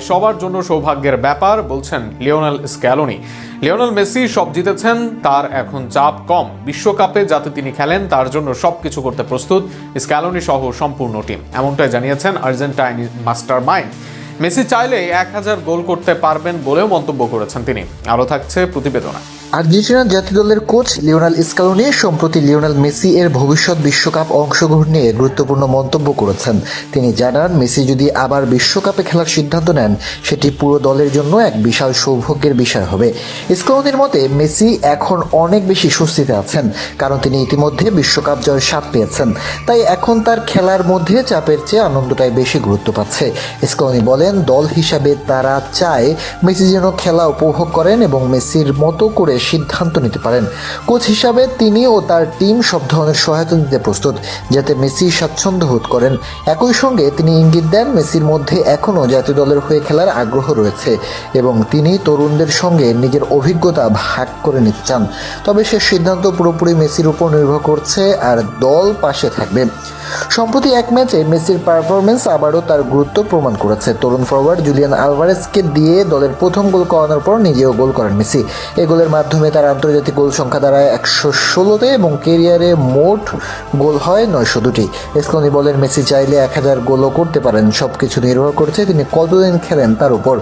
সবার জন্য সৌভাগ্যের ব্যাপার বলছেন লিওনেল স্ক্যালোনি। লিওনেল মেসি সব জিতেছেন, তার এখন চাপ কম। বিশ্বকাপে যাতে তিনি খেলেন তার জন্য সবকিছু করতে প্রস্তুত স্ক্যালোনি সহ সম্পূর্ণ টিম, এমনটাই জানিয়েছেন আর্জেন্টাইন মাস্টার মাইন্ড। মেসি চাইলে 1000 গোল করতে পারবেন বলেও মন্তব্য করেছেন তিনি। আরও থাকছে প্রতিবেদনা। আর্জেন্টিনা জাতীয় দলের কোচ লিওনেল স্ক্যালোনি সম্প্রতি লিওনেল মেসি এর ভবিষ্যৎ বিশ্বকাপ অংশগ্রহণ নিয়ে গুরুত্বপূর্ণ মন্তব্য করেছেন। তিনি জানান, মেসি যদি আবার বিশ্বকাপে খেলার সিদ্ধান্ত নেন সেটি পুরো দলের জন্য এক বিশাল সৌভাগ্যের বিষয় হবে। স্ক্যালোনির মতে মেসি এখন অনেক বেশি স্বস্তিতে আছেন, কারণ তিনি ইতিমধ্যে বিশ্বকাপ জয়ের স্বাদ পেয়েছেন। তাই এখন তার খেলার মধ্যে চাপের চেয়ে আনন্দটাই বেশি গুরুত্ব পাচ্ছে। স্ক্যালোনি বলেন, দল হিসাবে তারা চায় মেসি যেন খেলা উপভোগ করেন এবং মেসির মতো করে সিদ্ধান্ত নিতে পারেন। কোচ হিসাবে তিনি ও তার টিম সব ধরনের সহায়তা দিতে প্রস্তুত, যাতে মেসি স্বাচ্ছন্দ্য বোধ করেন। একই সঙ্গে তিনি ইঙ্গিত দেন, মেসির মধ্যে এখনও জাতীয় দলের হয়ে খেলার আগ্রহ রয়েছে এবং তিনি তরুণদের সঙ্গে নিজের অভিজ্ঞতা ভাগ করে নিতে চান। তবে সে সিদ্ধান্ত পুরোপুরি মেসির উপর নির্ভর করছে আর দল পাশে থাকবে। সম্প্রতি এক ম্যাচে মেসির পারফরমেন্স আবারও তার গুরুত্ব প্রমাণ করেছে। তরুণ ফরওয়ার্ড জুলিয়ান আলভারেজকে দিয়ে দলের প্রথম গোল করানোর পর নিজেও গোল করেন মেসি। এই গোলের মাধ্যমে তার আন্তর্জাতিক গোল সংখ্যা দাঁড়ায় 116তে এবং কেরিয়ারে মোট গোল হয় 902টি। স্ক্যালোনি বলেন, মেসি চাইলে 1000 গোলও করতে পারেন, সবকিছু নির্ভর করছে তিনি কতদিন খেলেন তার উপর।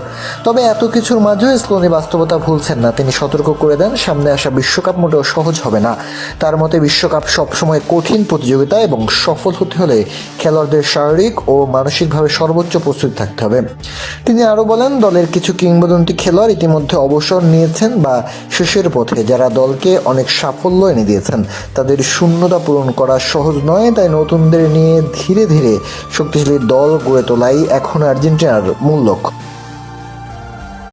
তবে এত কিছুর মাঝেও স্ক্যালোনি বাস্তবতা ভুলছেন না। তিনি সতর্ক করে দেন, সামনে আসা বিশ্বকাপ মোটেও সহজ হবে না। তার মতে বিশ্বকাপ সবসময় কঠিন প্রতিযোগিতা এবং সফল হতে হলে খেলোয়াড়দের শারীরিক ও মানসিকভাবে সর্বোচ্চ প্রস্তুতি থাকতে হবে। তিনি আরও বলেন, দলের কিছু কিংবদন্তি খেলোয়াড় ইতিমধ্যে অবসর নিয়েছেন বা শেষের পথে, যারা দলকে অনেক সাফল্য এনে দিয়েছেন। তাদের শূন্যতা পূরণ করা সহজ নয়, তাই নতুনদের নিয়ে ধীরে ধীরে শক্তিশালী দল গড়ে তোলাই এখন আর্জেন্টিনার মূল লক্ষ্য।